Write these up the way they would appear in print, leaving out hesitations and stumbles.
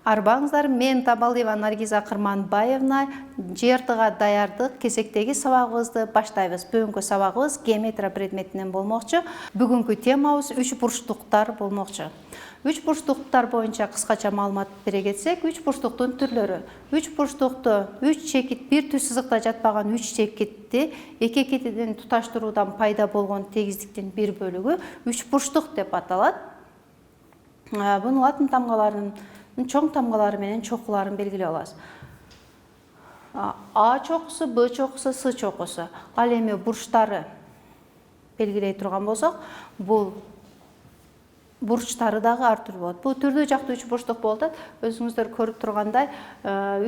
Арбаңыздар, мен Табалдиева Наргиза Кырманбаевна жертыга даярдык кезектеги сабагыбызды баштайбыз. Бүгүнкү сабагыбыз геометрия предметинен болмокчу. Бүгүнкү темабыз үч бурчтуктар болмокчу. Үч бурчтуктар боюнча кыскача маалымат бере кетсек, үч бурчтуктун түрлөрү. Үч бурчтукту үч чекит, бир түз сызыкта жатпаган үч чекитти эки кетиден туташтыруудан пайда болгон тегиздиктин бир бөлүгү үч бурчтук деп аталат. Буну латын тамгаларынын чоң тамгалары менен чокуларын белгилей алабыз. А чокусу, Б чокусу, С чокусу. Ал эми бурчтары белгилей турган болсок, бул бурчтары дагы ар түрдүү болот. Бул түрдүү жактуу үч бурчтук болуп атат. Өзүңүздөр көрүп тургандай,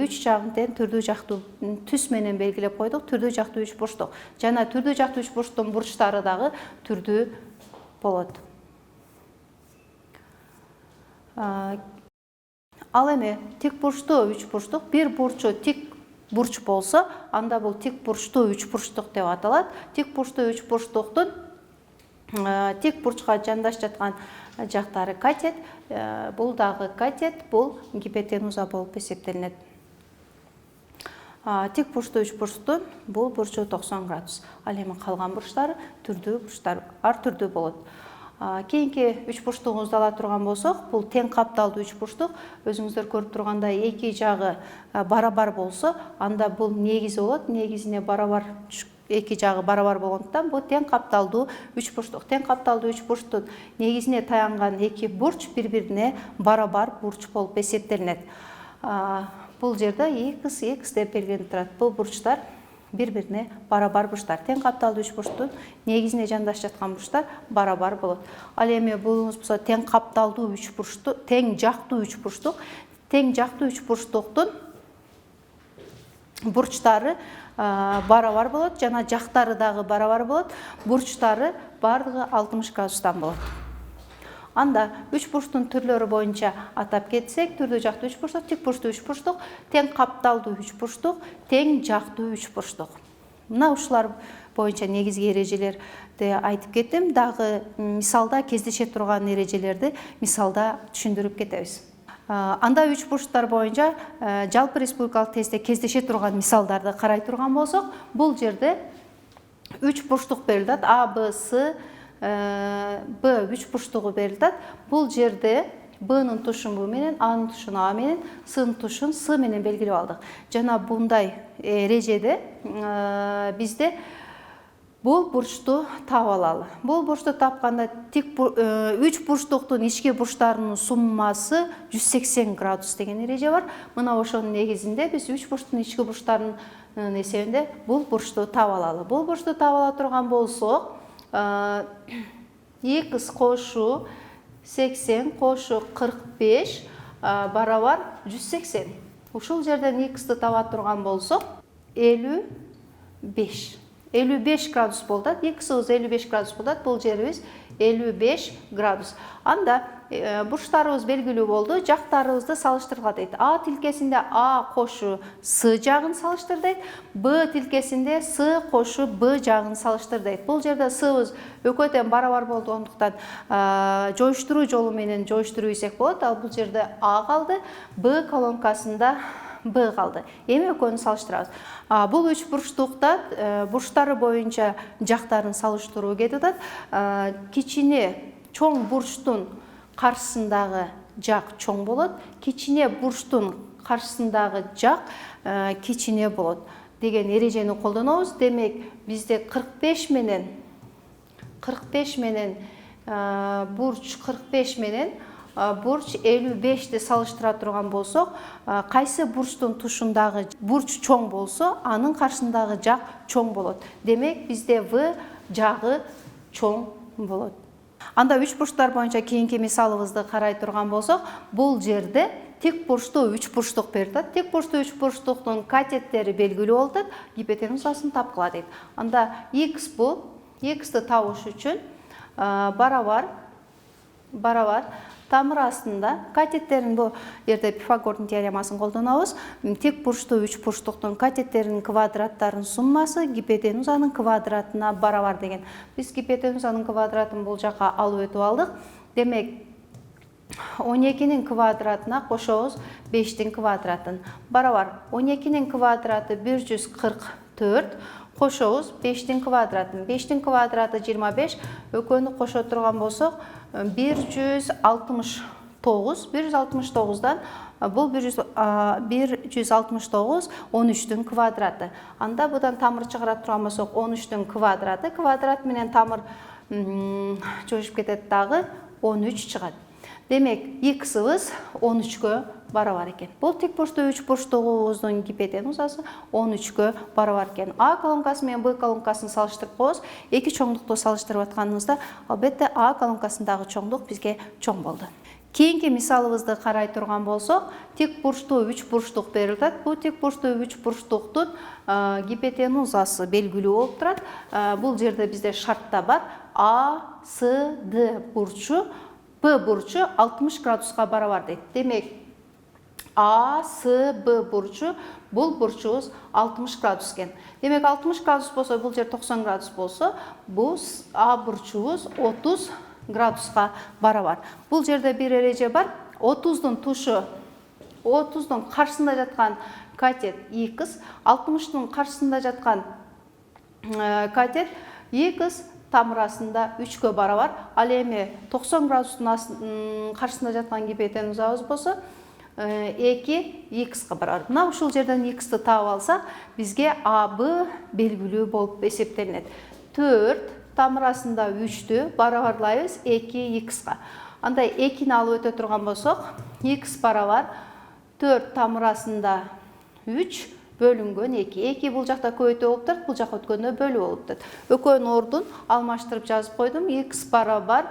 үч жагын тең түрдүү жактуу түс менен белгилеп койдук. Түрдүү жактуу үч бурчтук. Жана түрдүү жактуу үч бурчтуктун бурчтары дагы түрдүү болот. Ал эми тик бурчтуу үч бурчтук, бир бурчу тик бурч болсо, анда бул тик бурчтуу үч бурчтук деп аталат. Тик бурчтуу үч бурчтуктун тик бурчка жандаш жаткан жактары катет, бул дагы катет, бул гипотенуза болуп эсептелинет. Тик бурчтуу үч бурчтуктун бул бурчу 90 градус. Ал эми калган бурчтары түрдүү бурчтар ар түрдүү болот. Кийинки үч бурчтугубузду ала турган болсок, бул тең капталдуу үч бурчтук. Өзүңүздөр көрүп тургандай, эки жагы барабар болсо, анда бул негизи болот. Негизине барабар, эки жагы барабар болгондуктан бул тең капталдуу үч бурчтук. Тең капталдуу үч бурчтун негизине таянган эки бурч бири-бирине барабар бурч болуп эсептелинет. Бул жерде x деп белгиленип турат. Бул бурчтар бири-бирине барабар бурчтар. Тең капталдуу үч бурчтун негизине жандаш жаткан бурчтар барабар болот. Ал эми булуңуз болсо тең капталдуу үч бурчтук, тең жактуу үч бурчтук. Тең жактуу үч бурчтуктун бурчтары барабар болот, жана жактары дагы барабар болот. Бурчтары бардыгы 60 градустан болот. Анда үч бурчтун түрлөрү боюнча атап кетсек, түрдүү жактуу үч бурчтук, тик бурчтуу үч бурчтук, тең капталдуу үч бурчтук, тең жактуу үч бурчтук. Мына ушулар боюнча негизги эрежелерди айтып кеттим. Дагы мисалда кездеше турган эрежелерди мисалда түшүндүрүп кетебиз. Анда үч бурчтар боюнча жалпы республикалык тестте кездеше турган мисалдарды карай турган болсок, бул жерде үч бурчтук берилет. А, Б, С, Б үч бурчтугу берилет. Бул жерде Б'нын тушун Б менен, A'нын тушун А менен, S'нын тушун С менен белгилеп алдык. Жана bunday эрежеде бизде бул бурчту таап алалы. Бул бурчту тапканда үч бурчтуктун ички бурчтарынын суммасы 180 градус деген эреже бар. Мына ошонун негизинде биз үч бурчтун ички бурчтарынын эсебинде бул бурчту таап алалы. Бул бурчту таап ала турган болсок, x кошу 80 кошу 45 барабар 180. Ушул жерден x'ти таба турган болсок, 55 градус болот. X'ыбыз 55 градус болот. Бул жерибиз 55 градус. Анда бурчтарыбыз белгилүү болду. Жактарыбызды салыштыргыла дейт. А тилкесинде А кошу С жагын салыштыр дейт. Б тилкесинде С кошу Б жагын салыштыр дейт. Бул жерде Сыбыз экөө тең барабар болгондуктан жоюштуруу жолу менен жоюштуруп ийсек болот. Ал бул жерде А калды, Б колонкасында Б калды. Эми экөөнү салыштырабыз. Бул үч бурчтукта бурчтары боюнча жактарын салыштыруу кетип атат. Кичине чоң бурчтун каршысындагы жак чоң болот, кичине бурчтун каршысындагы жак кичине болот деген эрежени колдонобуз. Демек, бизде 45 менен бурч 45 менен бурч 55ти салыштыра турган болсок, кайсы бурчтун тушундагы бурч чоң болсо, анын каршысындагы жак чоң болот. Демек, бизде В жагы чоң болот. Анда үч бурчтар боюнча кийинки мисалыбызды карай турган болсок, бул жерде тик бурчтуу үч бурчтук берилет. Тик бурчтуу үч бурчтуктун катеттери белгилүү болот, гипотенузасын тапкыла дейт. Анда x бул, x'ти табыш үчүн барабар тамыр астында катеттерин бул жерде Пифагордун теоремасын колдонобуз. Тик бурчтуу үч бурчтуктун катеттеринин квадраттарынын суммасы гипотенузанын квадратына барабар деген. Биз гипотенузанын квадратын бул жака алып өтүп алдык. Демек, 12'nin kvadratına koşuyoruz 5'tin kvadratın. Barabar 12'nin kvadratı 144. Koşuyoruz 5'tin kvadratın. 5'tin kvadratı 25. Ökönü koşu turgan bolsok 169. 169'dan bu 169 13'tün kvadratı. Анда бұдан тамыр шығара тұрған болсақ 13'тің kvadratı. Kvadrat менен тамыр жоғышып кетеді дағы 13 шығады. Демек, x-ыбыз 13-кө барабар екен. Бұл тик бурчтуу үч бурчтугубуздун гипотенузасы 13-кө барабар екен. А колонкасы менен Б колонкасын салыштырып коебуз. Эки чоңдукту салыштырып атканыбызда, албетте А колонкасындагы чоңдук бизге чоң болду. Кийинки мисалыбызды карай турган болсок, тик бурчтуу үч бурчтук берилет. Бул тик бурчтуу үч бурчтуктун гипотенузасы белгилүү болуп турат. Бул жерде бизде шартта бар. А, С, Д бурчу, Б бурчу 60 градуска барабар дейт. Демек, А, С, Б бурчу, бул бурчубуз 60 градус экен. Демек, 60 градус болсо, бул жер 90 градус болсо, бул А бурчубуз 30 градуска барабар. Бул жерде бир эреже бар. 30'дун тушу, 30'дун каршысында жаткан катет x, 60'дун каршысында жаткан катет x тамырасында 3-кө барабар. Ал эми 90 градустун каршысында жаткан гипотенузабыз болсо 2x-ка барабар. Мына ушул жерден x-ти таап алсак, бизге AB белгилүү болуп эсептелинет. 4 тамырасында 3-тү барабарлайбыз 2x-ка. Андай 2-ни алып өтө турган болсок, x барабар 4 тамырасында 3 бөлүнгөн 2. 2 бул жакта көбөйтүү болуп турат, бул жакка өткөндө бөлүү болуп турат. Экөөнүн ордун алмаштырып жазып койдум. X барабар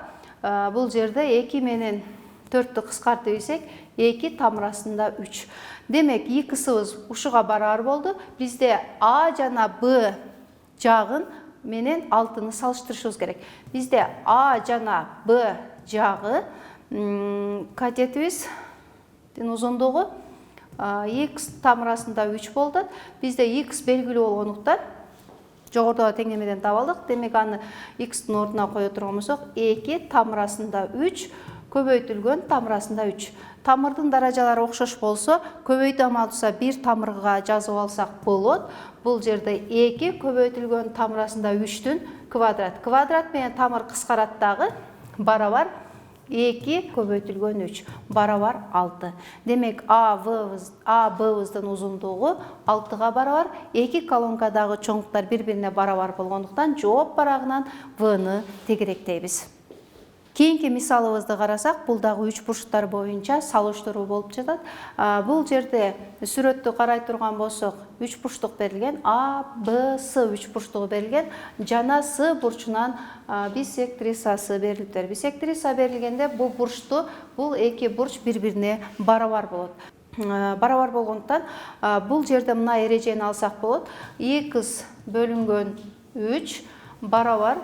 бул жерде 2 менен 4'тү кыскартып ийсек, 2 тамырасында 3. Демек, x-ыбыз ушуга барабар болду. Бизде А жана Б жагын менен 6-ны салыштырышыбыз керек. Бизде А жана Б жагы катетибиз узундугу x тамырасында 3 болду. Бизде x белгилүү болгондуктан жогорудагы теңдемеден таап алдык. Демек, аны x-тин ордуна кое турган болсок, 2 тамырасында 3 көбөйтүлгөн тамырасында 3. Тамырдын даражалары окшош болсо, көбөйтүү амалдыса 1 тамырга жазып алсак болот. Бул жерде 2 көбөйтүлгөн тамырасында 3-түн квадрат. Квадрат менен тамыр кыскарат дагы барабар 2 көбөйтүлгөн 3 барабар 6. Демек, А, Б-быздын узундугу 6-га барабар. Эки колонкадагы чоңдуктар бири-бирине барабар болгондуктан жооп барагынан В-ны тегеректейбиз. Кийинки мисалыбызды карасак, бул дагы үч бурчтар боюнча салыштыруу болуп жатат. Бул жерде сүрөттү карай турган болсок, үч бурчтук берилген, А, Б, С үч бурчтугу берилген, жана С бурчунан бисектрисасы берилиптир. Бисектриса берилгенде бул бурчту, бул эки бурч бири-бирине барабар болот. Барабар болгондуктан бул жерде мына эрежени алсак болот. X бөлүнгөн 3 барабар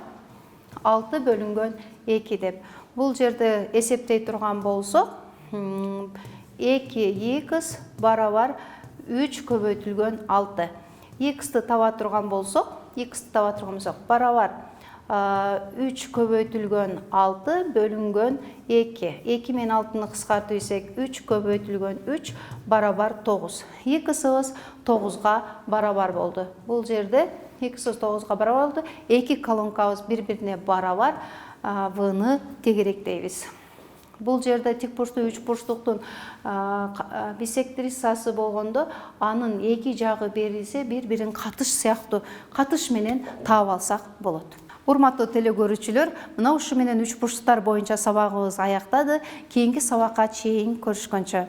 6 бөлүнгөн 2 деп. Бул жерде эсептей турган болсок, 2x барабар 3 көбөйтүлгөн 6. X-ти таба турган болсок, барабар 3 көбөйтүлгөн 6 бөлүнгөн 2. 2 менен 6-ны кыскартып ийсек, 3 көбөйтүлгөн 3 барабар 9. X-ыбыз 9-га барабар болду. Бул жерде x-ыбыз 9-га барабар болду. Эки колонкабыз бири-бирине барабар. В-ны тегеректейбиз. Бул жерде тик бурчтуу үч бурчтуктун бисектрисасы болгондо, анын эки жагы берилсе, бири-бирин катыш сыяктуу катыш менен таап алсак болот. Урматтуу теле көрүүчүлөр, мына ушу менен үч бурчтар боюнча сабагыбыз аяктады. Кийинки сабакка чейин көрүшкөнчө.